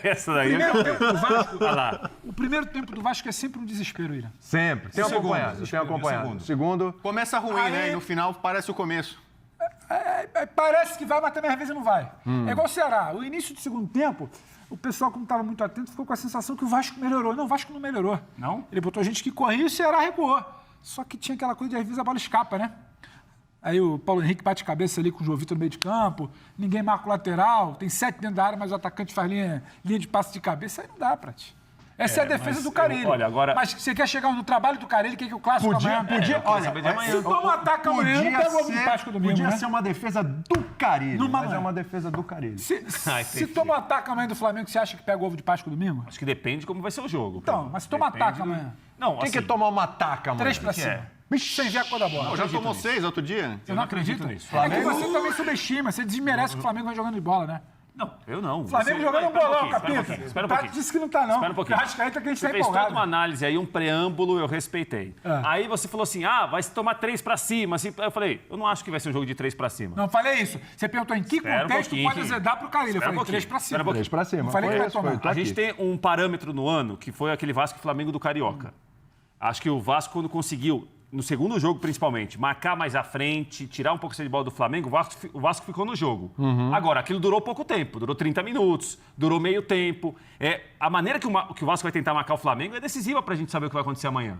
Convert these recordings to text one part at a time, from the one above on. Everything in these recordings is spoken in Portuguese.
Essa daí Primeiro tempo do Vasco, Olha lá. o primeiro tempo do Vasco é sempre um desespero, William. Sempre. Tenho acompanhado. Segundo. Começa ruim, né? E no final parece o começo. Parece que vai, mas também às vezes não vai. É igual o Ceará. O início do segundo tempo, o pessoal, como estava muito atento, ficou com a sensação que o Vasco melhorou. Não, o Vasco não melhorou. Não? Ele botou gente que corria e o Ceará recuou. Só que tinha aquela coisa de às vezes a bola escapa, né? Aí o Paulo Henrique bate cabeça ali com o João Vitor no meio de campo, ninguém marca o lateral, tem 7 dentro da área, mas o atacante faz linha de passe de cabeça, aí não dá, Prati. Essa é a defesa do Carille. Olha, agora... Mas você quer chegar no trabalho do Carille, que é o clássico amanhã? Olha, se toma um ataque amanhã, não pega o ovo de Páscoa domingo, podia né? ser uma defesa do Carille, Numa mas mão. é uma defesa do Carille. Se toma um ataque amanhã do Flamengo, você acha que pega o ovo de Páscoa domingo? Acho que depende de como vai ser o jogo. Então, mas se toma ataque amanhã. Não, Quem assim, quer tomar uma taca, mano? 3 pra cima. Sem ver a cor da bola. Já tomou 6 outro dia? Você não acredita nisso. É que você também subestima, você desmerece que o Flamengo vai jogando de bola, né? Não, eu não. O Flamengo jogando um bolão, capita. Espera um O Tato pouquinho. disse que não tá, não. Espera um pouquinho. Acho que aí tá que a gente Você tá fez toda empolgado. uma análise aí, um preâmbulo, eu respeitei. Aí você falou assim, vai se tomar 3 pra cima. Assim, eu falei, eu não acho que vai ser um jogo de 3 pra cima. Não falei isso. Você perguntou em que Espera um contexto pouquinho. pode azedar pro Carille. Eu Espera um falei pouquinho. 3 pra cima. Espera um pouquinho. 3 pra cima. Não falei que vai Foi tomar. isso, tô A aqui. gente tem um parâmetro no ano, que foi aquele Vasco e Flamengo do Carioca. Acho que o Vasco, quando conseguiu, no segundo jogo principalmente, marcar mais à frente, tirar um pouco de bola do Flamengo, o Vasco ficou no jogo. Agora, aquilo durou pouco tempo, durou 30 minutos, durou meio tempo. A maneira que o Vasco vai tentar marcar o Flamengo é decisiva pra gente saber o que vai acontecer amanhã.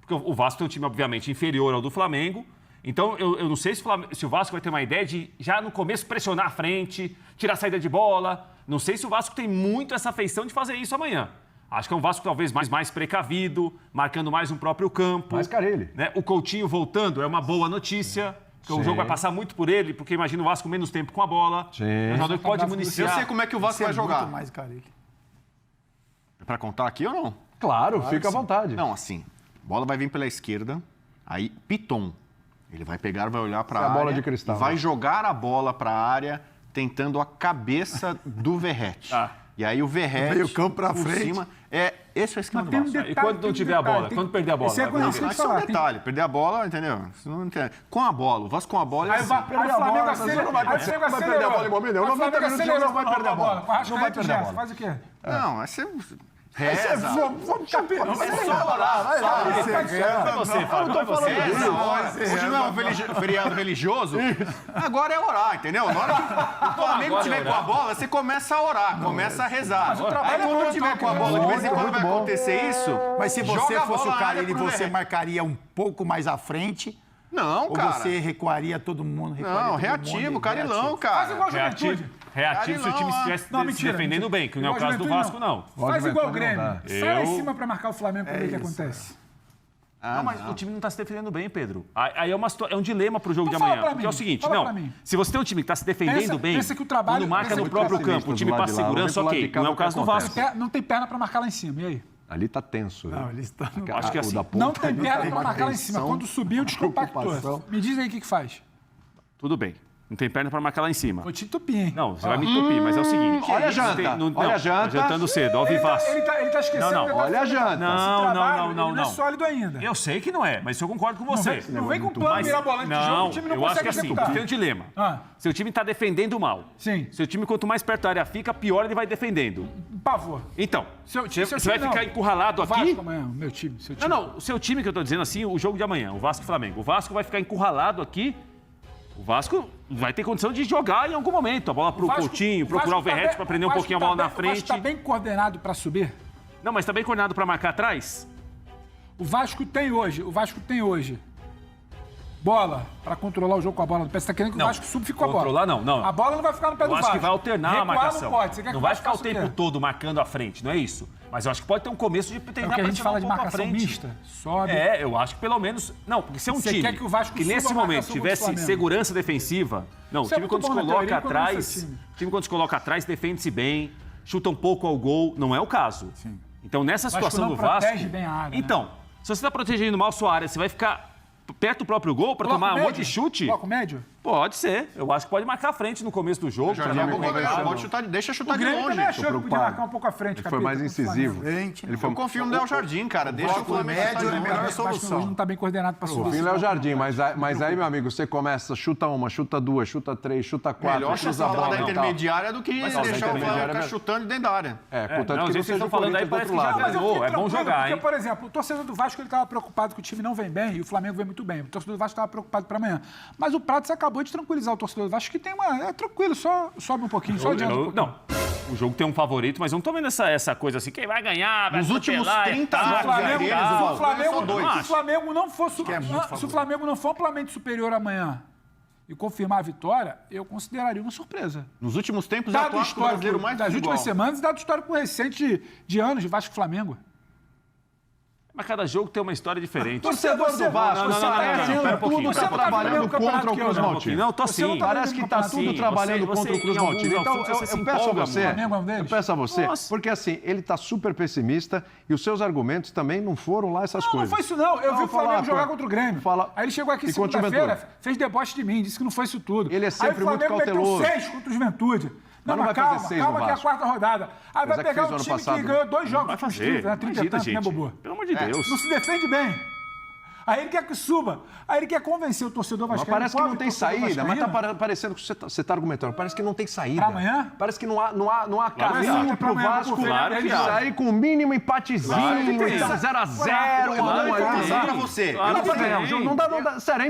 Porque o Vasco tem um time, obviamente, inferior ao do Flamengo. Então, eu não sei se o Vasco vai ter uma ideia de, já no começo, pressionar a frente, tirar a saída de bola. Não sei se o Vasco tem muito essa feição de fazer isso amanhã. Acho que é um Vasco talvez mais precavido, marcando mais um próprio campo. Mais Carille. Né? O Coutinho voltando é uma boa notícia, porque o jogo vai passar muito por ele, porque imagina o Vasco menos tempo com a bola. Sim. É um jogador que pode municiar. Eu sei como é que o Vasco vai jogar. mais Carille. É pra contar aqui ou não? Claro, fica à vontade. Não, assim, bola vai vir pela esquerda, aí Piton. Ele vai pegar, vai olhar pra Essa é a área, bola de cristal, vai né? jogar a bola pra área, tentando a cabeça do Verrete. E aí o Verrete, Meio campo pra por frente. cima, esse é o esquema do tem um Vasco. E quando não tiver a bola? Quando perder a bola? Esse é vai conhecido fazer o de Isso é um falar. detalhe, perder a bola, entendeu? Isso não entende. Com a bola, o Vasco com a bola... Aí o Flamengo acelerou. Aí o Flamengo vai perder a bola em momento nenhum. Aí o Flamengo 90 minutos de jogo acelerou não vai pra perder a bola. Com Arrascaeta Não vai e perder a Gerson. bola. Faz o quê? Não, aí você reza. Vamos campeão. Vai você, Fábio, vai você. Hoje não é um feriado religioso, agora é orar, entendeu? Na hora que o Flamengo Agora é tiver com orar. a bola, você começa a orar, começa a rezar. trabalho Aí é quando muito, tiver com a né? bola, de vez em quando vai acontecer isso, Mas se você joga a fosse bola o na área Carille, pro você Verrete. marcaria um pouco mais à frente? Não, Ou cara. você recuaria todo mundo? Não, reativo, Carilão, Faz igual cara. a Juventude. Reativo se o time estivesse Não, se mentira, defendendo mentira. bem, que não é o Igual caso do Juventude, Vasco, não. Faz igual o Juventude Grêmio. não dá. Sai lá em cima pra marcar o Flamengo pra ver o que acontece. Não, mas o time não está se defendendo bem, Pedro. Aí é um dilema para o jogo Então de fala amanhã. pra Porque é o mim, seguinte, fala não, pra mim. se você tem um time que está se defendendo bem, pensa que o trabalho- quando marca pensa no que o próprio trabalho- campo, o time do lado passa de lá, segurança, vem pro lado ok. de cá, Não é o o que caso do acontece. Vasco. Não tem perna pra marcar lá em cima, e aí? Ali tá tenso. Não, eles estão... Acho que é assim. Não tem perna pra marcar lá em cima. Quando subiu, descompactou. Me diz aí o que faz. Tudo bem. Não tem perna para marcar lá em cima. Vou te entupir, hein? Não, você vai me entupir, mas é o seguinte. Olha a não janta, tem- não- olha a não, janta. Jantando cedo, ao vivaço. Ele tá esquecendo. Não, não, que ele tá olha a fazendo janta. esse Não, trabalho, não, ele não é sólido ainda. Eu sei que não é, mas eu concordo com você. Não vem com plano mirabolante de jogo, Não, o time não eu acho consegue que assim, executar. tem um dilema. Ah. Seu time está defendendo mal. Sim. Seu time, quanto mais perto da área fica, pior ele vai defendendo. Por favor. Então, Seu você time vai não. ficar encurralado O aqui? Vasco amanhã, o meu time. Seu time. Não, o seu time que eu tô dizendo assim, o jogo de amanhã, o Vasco e Flamengo. O Vasco vai ficar encurralado aqui. O Vasco vai ter condição de jogar em algum momento. A bola pro Coutinho, procurar o Verrete para prender um pouquinho a bola na O Vasco frente. tá bem coordenado pra subir? Não, mas tá bem coordenado para marcar atrás? O Vasco tem hoje bola pra controlar o jogo com a bola no pé. Você tá querendo que o Vasco suba e fique com a bola? Controlar não, não. A bola não vai ficar no pé do Eu Vasco. acho que vai alternar a Recuar marcação. não pode. Você quer que Não o vai Vasco ficar o faça quê? tempo todo marcando à frente, não é isso. Mas eu acho que pode ter um começo de tentar É o que a gente pressionar fala um de pouco à marcação frente. mista. Sobe. É, eu acho que pelo menos... Não, porque se é um Você time quer que o Vasco suba nesse a momento marcação contra o tivesse Flamengo. segurança defensiva... Não, o Isso é time quando se muito bom na coloca teoria, quando não é atrás... seu time. O time quando se coloca atrás defende-se bem, chuta um pouco ao gol, não é o caso. Sim. Então nessa Vasco situação não do Vasco... protege bem a área, né? Então, se você está protegendo mal a sua área, você vai ficar perto do próprio gol para tomar um monte de chute? Bloco médio? Pode ser. Eu acho que pode marcar a frente no começo do jogo. Jardim é bom goleiro, pode chutar, deixa chutar O de Grêmio longe. também achou que podia preocupado. marcar um pouco à frente. Ele foi mais incisivo. Eu confio no Léo Jardim, cara. Deixa o Flamengo médio chutar de é longe. melhor Hoje solução. não está bem coordenado para subir. Fim Léo Jardim, mas aí, meu amigo, você começa, chuta uma, chuta duas, chuta três, chuta quatro, Melhor cruza essa a bola da e tal. intermediária do que deixar o Flamengo intermediária ficar chutando de dentro da área. Contanto não, que gente, não vocês seja estão o falando aí, Corinthians do parece outro que já lado. Mas eu ganhou, fiquei é bom tranquilo, jogar, porque, hein? por exemplo, o torcedor do Vasco ele estava preocupado que o time não vem bem e o Flamengo vem muito bem. O torcedor do Vasco estava preocupado para amanhã. Mas o Prates acabou de tranquilizar o torcedor do Vasco, que tem uma... É tranquilo, só sobe um pouquinho, só adianta um pouquinho. Não, o jogo tem um favorito, mas eu não tô vendo essa coisa assim, quem vai ganhar, vai Nos últimos atropelar e 30 tal, jogos Se o Flamengo, deles, e tal. o Flamengo só dois. se o Flamengo não for, muito se o Flamengo não for amplamente superior amanhã e confirmar a vitória, eu consideraria uma surpresa. Nos últimos tempos, é o Dado clássico brasileiro histórico mais das desigual. últimas semanas e dado histórico recente de anos de Vasco e Flamengo. Mas cada jogo tem uma história diferente. Torcedor do Vasco, não, você tá pera um pouquinho, tudo pera um pouquinho. trabalhando contra o Cruz Maltino. Não, tô sim. Parece que está tudo trabalhando contra o Cruz Maltino. Então, eu peço a você, Flamengo é um deles? eu peço a você, Nossa. porque assim, ele está super pessimista e os seus argumentos também não foram lá essas Não, coisas. não foi isso não. Eu vi o fala Flamengo uma jogar coisa. contra o Grêmio. Fala- Aí ele chegou aqui E contra o segunda-feira, Juventude. fez deboche de mim, disse que não foi isso tudo. Ele é sempre Aí o Flamengo muito cauteloso. meteu 6 contra o Juventude. Mas não vai calma, fazer 6 no calma que é a Vasco. quarta rodada. Aí vai Apesar que pegar fez um ano time passado. que ganhou 2 jogos Vai fazer. consecutivos, né? 30 e Imagina, tanto, né, gente. Bobo? Pelo amor de Deus. Não se defende bem. Aí ele quer que suba. Aí ele quer convencer o torcedor Mas vascaíno. parece que não pobre tem torcedor saída, mas vascaíno. tá parecendo que você tá argumentando. Parece que não tem saída. Pra amanhã? Parece que não há caminho que pro amanhã, Vasco claro que há. sair com o mínimo empatezinho, Claro que tem. 0x0, Claro alguma que coisa. tem. pra você. Claro Não que tá ganhando. tem. Não dá. Sério,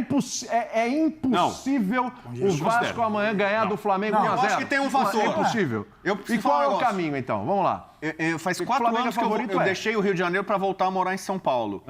é impossível o Vasco considero. amanhã ganhar do Flamengo Não, 1 a 0. eu acho que tem um fator. É impossível. Eu E preciso qual falar é um o negócio. caminho, então? Vamos lá. Faz O 4 Flamengo anos que favorito eu é. deixei o Rio de Janeiro para voltar a morar em São Paulo.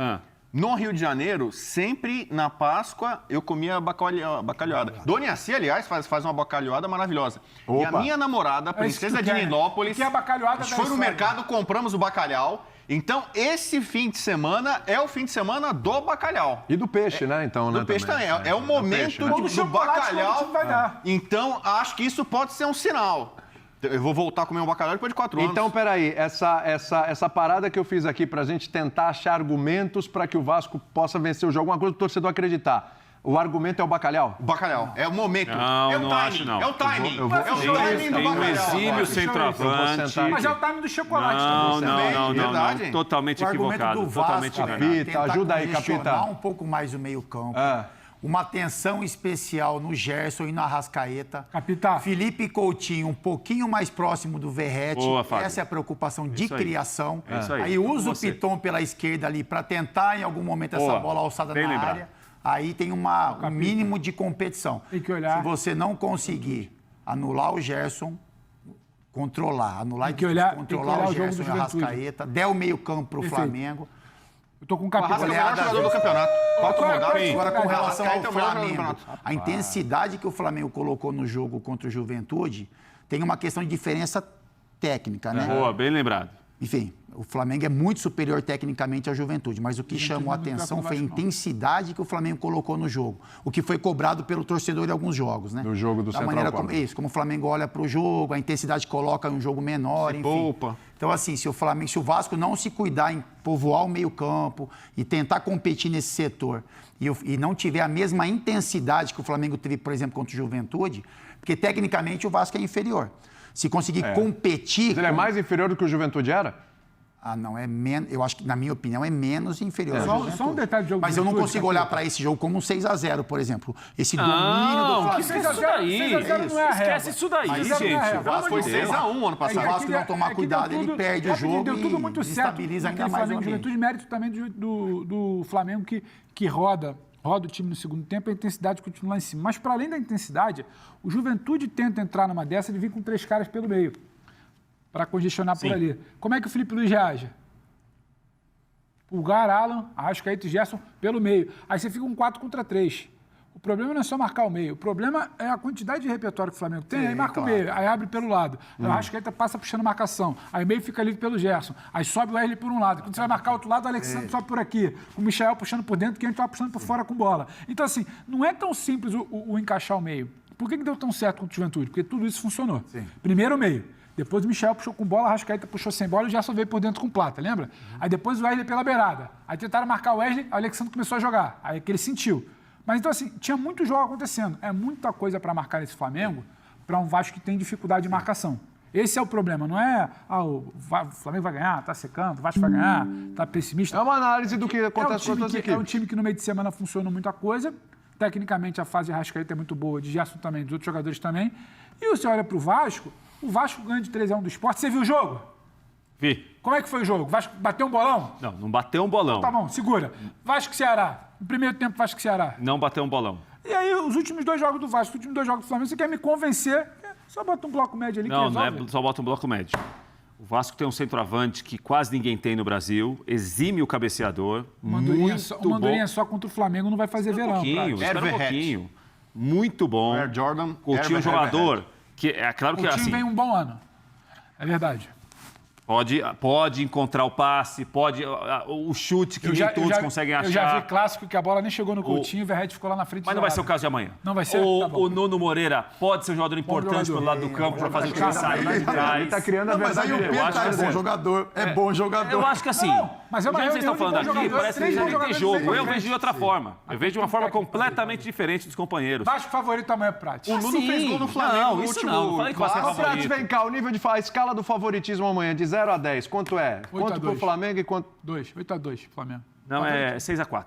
No Rio de Janeiro, sempre na Páscoa, eu comia bacalhoada. Dona Iaci, aliás, faz uma bacalhoada maravilhosa. E a Opa. minha namorada, a isso que princesa tu de quer. Nilópolis, Que é a bacalhoada a gente da foi no história. mercado, compramos o bacalhau. Então, esse fim de semana é o fim de semana do bacalhau. E do peixe, né? Então, né? Do peixe também. É o Do momento peixe, né? Ou do do chocolate, quando o bacalhau. time vai dar. Então, acho que isso pode ser um sinal. Eu vou voltar a comer um bacalhau depois de 4 anos. Então, peraí, essa parada que eu fiz aqui pra gente tentar achar argumentos para que o Vasco possa vencer o jogo, uma coisa do torcedor acreditar. O argumento é o bacalhau? O bacalhau. É o momento. Não, é o não timing. acho, não. É o timing. Eu vou- é o Tem- timing do Tem um bacalhau. exímio Eu vou centroavante. sentar Mas é aqui. o time do chocolate Não, também. não, verdade. totalmente O argumento equivocado. do Totalmente Vasco enganado. Capita, tentar ajuda aí, congestionar Capita. um pouco mais o meio-campo. É. Uma atenção especial no Gerson e na Arrascaeta. Capita. Felipe Coutinho um pouquinho mais próximo do Verratti. Boa, Fábio. Essa é a preocupação de Isso aí. criação. É isso aí. Aí usa o Você. Piton pela esquerda ali para tentar em algum momento essa Boa. bola alçada Bem na lembrado. área. Aí tem um mínimo de competição. Tem que olhar. Se você não conseguir anular o Gerson, anular Tem que olhar o o jogo do Gerson e o Juventude. Arrascaeta, der o meio campo pro Perfeito. Flamengo. Eu tô com o O capítulo. Arrasca é o melhor jogador do campeonato. 4 Qual é- rodadas. qual é- Agora, com relação Arrascaeta é ao o melhor jogador do Flamengo, campeonato. a intensidade que o Flamengo colocou no jogo contra o Juventude tem uma questão de diferença técnica, né? Boa, bem lembrado. Enfim, o Flamengo é muito superior tecnicamente à Juventude, mas o que chamou a atenção foi a intensidade que o Flamengo colocou no jogo, o que foi cobrado pelo torcedor em alguns jogos, né? No jogo do da Central maneira Córdoba. como o Flamengo olha para o jogo, a intensidade que coloca em um jogo menor, enfim. poupa. Então, assim, se o Vasco não se cuidar em povoar o meio-campo e tentar competir nesse setor e não tiver a mesma intensidade que o Flamengo teve, por exemplo, contra o Juventude, porque tecnicamente o Vasco é inferior. Se conseguir competir. Mas ele é mais inferior do que o Juventude era? Ah, não, é menos. Eu acho que, na minha opinião, é menos inferior. ao Só Juventude. um detalhe do jogo Mas do eu não Juventude, consigo Capita. olhar para esse jogo como um 6x0, por exemplo. Esse domínio do Não, Flamengo. que 6 a 0 daí. 6 a 0 não é a Esquece régua. isso daí, Mas gente. isso não é a régua. Pelo amor Foi de Deus. 6x1 ano Se passado. o Vasco não tomar cuidado, ele perde o jogo Deu tudo muito e certo. desestabiliza ainda naquele mais o Flamengo ambiente. Juventude, mérito também do Flamengo que roda o time no segundo tempo, a intensidade continua lá em cima. Mas, para além da intensidade, o Juventude tenta entrar numa dessa de vir com 3 caras pelo meio, para congestionar por ali. Como é que o Felipe Luiz reage? Pulgar, Alan, Arrascaeta e Gerson pelo meio. Aí você fica um 4 contra 3. O problema não é só marcar o meio. O problema é a quantidade de repertório que o Flamengo tem. Aí marca o meio, aí abre pelo lado. Aí o Arrascaeta passa puxando marcação. Aí o meio fica livre pelo Gerson. Aí sobe o Wesley por um lado. Quando você vai marcar o outro lado, o Alexandre sobe por aqui. O Michael puxando por dentro, quem está puxando por fora com bola. Então, assim, não é tão simples o encaixar o meio. Por que deu tão certo contra o Juventude? Porque tudo isso funcionou. Primeiro o meio. Depois o Michel puxou com bola, a Arrascaeta puxou sem bola e o Gerson veio por dentro com plata, lembra? Aí depois o Wesley pela beirada. Aí tentaram marcar o Wesley, o Alexandre começou a jogar. Aí que ele sentiu. Mas então, assim, tinha muito jogo acontecendo. É muita coisa para marcar esse Flamengo para um Vasco que tem dificuldade de marcação. Esse é o problema, não é o Flamengo vai ganhar, tá secando, o Vasco vai ganhar, tá pessimista. É uma análise do que acontece com outras equipes. É um time que no meio de semana funciona muita coisa. Tecnicamente, a fase de Arrascaeta é muito boa, de Gerson também, dos outros jogadores também. E você olha pro Vasco, o Vasco ganha de 3-1 do Sport. Você viu o jogo? Vi. Como é que foi o jogo? O Vasco bateu um bolão? Não bateu um bolão. Tá bom, segura. Vasco e Ceará. No primeiro tempo, Vasco e Ceará. Não bateu um bolão. E aí, os últimos 2 jogos do Vasco, os últimos 2 jogos do Flamengo, você quer me convencer? Só bota um bloco médio ali que Não resolve. é só bota um bloco médio. O Vasco tem um centroavante que quase ninguém tem no Brasil, exime o cabeceador, O Mandurinha muito bom. só contra o Flamengo não vai fazer verão. Espera um pouquinho. Muito bom. Air Jordan. Coutinho é um jogador que é claro que O time assim, vem um bom ano. É verdade. pode encontrar o passe, pode o chute que nem todos conseguem achar. Eu já vi clássico que a bola nem chegou no Coutinho, o Verratti ficou lá na frente. Mas não vai ser o caso de amanhã. Não vai ser? O, Tá bom. o Nuno Moreira pode ser um jogador importante jogador. pelo lado do campo para fazer o time sair lá de trás. Ele tá criando a Não, mas aí verdade. o eu acho Pedro que é bom jogador. É bom jogador. Eu acho que assim, mas é uma do jeito que vocês reunião estão falando de bons aqui, jogadores, parece que 3 já bons nem tem jogadores jogo. diferentes. Eu vejo de outra forma. Eu vejo de uma forma completamente diferente dos companheiros. Vasco favorito amanhã é Prat. O Nuno fez gol no Flamengo Não, no isso último não. Não falei que vai ser Ô, Prats, favorito. vem cá, o nível a escala do favoritismo amanhã, de 0 a 10, quanto é? 8 a Quanto pro 2. Flamengo e quanto... 8-2, Flamengo. Não, é 6-4.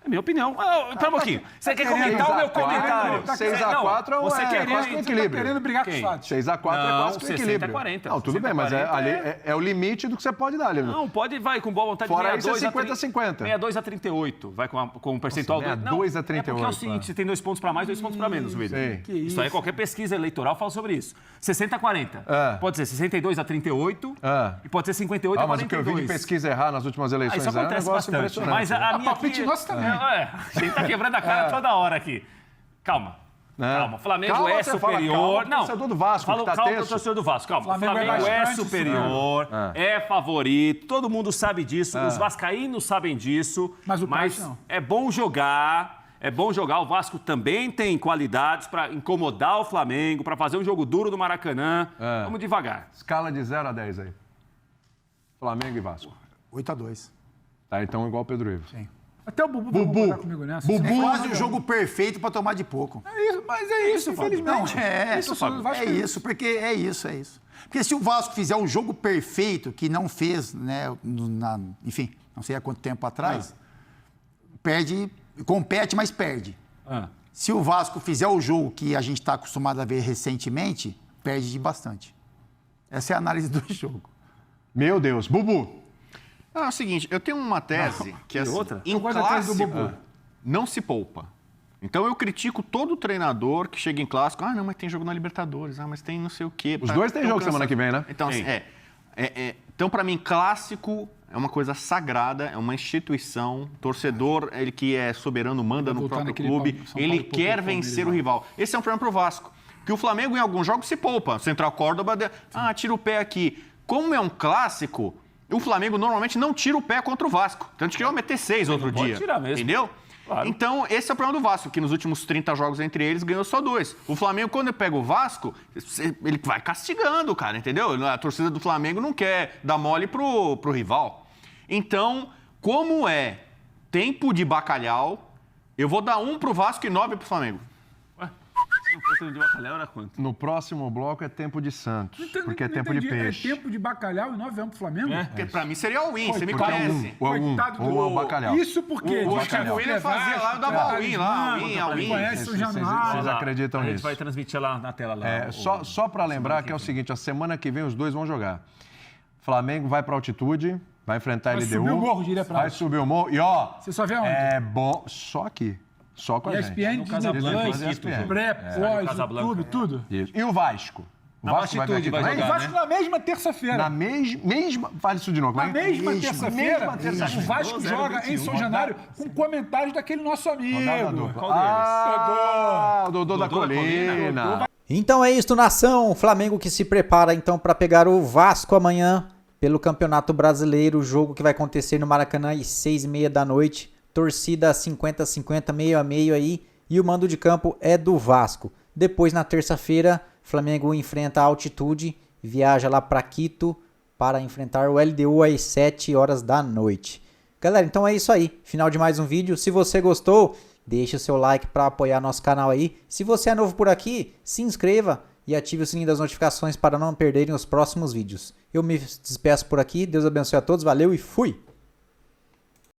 É minha opinião. Pera um pouquinho. Você quer comentar o meu 6x4, comentário? 6x4 Não, você é quer quase com Você tá equilíbrio. querendo brigar com os Quem? fatos. 6x4 é Não, quase com 60 equilíbrio. 40. Não, tudo 60 bem, mas 40 ali é o limite do que você pode dar ali. Não, pode, vai com boa vontade. Fora isso é 62 50-50. 62 a 32. Vai com um percentual... Nossa, Não, 62 a É porque é o 38, seguinte, você tem 2 pontos para mais, 2 pontos para menos, William. Sei. Que Isso aí, qualquer pesquisa eleitoral fala sobre isso. 60 a 40. É. Pode ser 62 a 38 É. e pode ser 58 a Mas o que eu 42. vi de pesquisa errar nas últimas eleições Isso é um acontece negócio bastante. impressionante. Mas a minha palpite nosso também. A gente tá quebrando a cara toda hora aqui. Calma. Calma, o Flamengo Calma, é você fala, superior. calma, torcedor do Vasco, que tá calma, tenso. torcedor do Vasco. Calma, o Flamengo é Flamengo é bastante superior, é favorito, todo mundo sabe disso, os vascaínos sabem disso. Mas o Prat não. É bom jogar. É bom jogar. O Vasco também tem qualidades para incomodar o Flamengo, para fazer um jogo duro no Maracanã. Vamos devagar. Escala de 0 a 10 aí. Flamengo e Vasco. 8-2. Tá, então igual o Pedro Ivo. Sim. Até o Bubu vai concordar comigo nessa. É quase o jogo perfeito para tomar de pouco. É isso, mas é isso, infelizmente. Não, é Isso, Fábio. é isso, porque é isso. Porque se o Vasco fizer um jogo perfeito, que não fez, né, enfim, não sei há quanto tempo atrás, compete, mas perde. Se o Vasco fizer o jogo que a gente está acostumado a ver recentemente, perde de bastante. Essa é a análise do jogo. Meu Deus. Bubu. Não, é o seguinte, eu tenho uma tese que é assim, outra? em Eu gosto da tese do clássico Bubu. não se poupa. Então eu critico todo treinador que chega em clássico, não, mas tem jogo na Libertadores, mas tem não sei o quê. Os dois têm tão jogo semana cansado. que vem, né? Então, assim, então para mim, clássico é uma coisa sagrada, é uma instituição. Torcedor, ele que é soberano, manda no voltar próprio naquele clube, São Paulo ele pouco quer Palmeiras, vencer o né? rival. Esse é um problema pro Vasco. Que o Flamengo, em alguns jogos, se poupa. Central Córdoba, tira o pé aqui. Como é um clássico, o Flamengo normalmente não tira o pé contra o Vasco. Tanto que ele vai meter 6 outro pode dia. tirar mesmo. Entendeu? Claro. Então, esse é o problema do Vasco, que nos últimos 30 jogos entre eles ganhou só 2. O Flamengo, quando ele pega o Vasco, ele vai castigando, cara, entendeu? A torcida do Flamengo não quer dar mole pro rival. Então, como é tempo de bacalhau, eu vou dar 1 pro Vasco e 9 pro Flamengo. O preço de bacalhau era quanto? No próximo bloco é tempo de Santos, porque é Não tempo de entendi. peixe. É tempo de bacalhau e 9 pro Flamengo? Porque pra mim seria o win, você me Coitado. conhece. Coitado ou é o bacalhau. Isso porque O Thiago William fazia lá, eu dava all-in lá, all-in. Conhece o Vocês Januário. acreditam A gente nisso? vai transmitir lá na tela. Lá, É, só para lembrar que é o seguinte, a semana que vem os dois vão jogar. Flamengo vai para altitude, vai enfrentar a Vai LDU. subir o morro, diria pra Vai subir o morro. E ó, Você só vê aonde? é bom, só aqui. Só com a gente. ESPN, No Disney Casablanca, Plus, ESPN. Pré, pós, Casablanca. YouTube, tudo. Isso. E o Vasco? O Na Vasco vai vir aqui altitude vai também? jogar, O Vasco na mesma terça-feira. Na mesma... Fale isso de novo. Na como é? mesma Mesma terça-feira, terça-feira. o Vasco joga em São Januário com comentários daquele nosso amigo. Rodada dupla. Qual deles? Ah, o Dodô da Dodô da Colina. Colina. Então é isso, nação. Flamengo que se prepara então para pegar o Vasco amanhã pelo Campeonato Brasileiro, jogo que vai acontecer no Maracanã às 6h30 da noite. Torcida 50-50, meio a meio aí, e o mando de campo é do Vasco. Depois, na terça-feira, Flamengo enfrenta a altitude, viaja lá para Quito para enfrentar o LDU às 7 horas da noite. Galera, então é isso aí. Final de mais um vídeo. Se você gostou, deixa o seu like para apoiar nosso canal aí. Se você é novo por aqui, se inscreva e ative o sininho das notificações para não perderem os próximos vídeos. Eu me despeço por aqui. Deus abençoe a todos. Valeu e fui!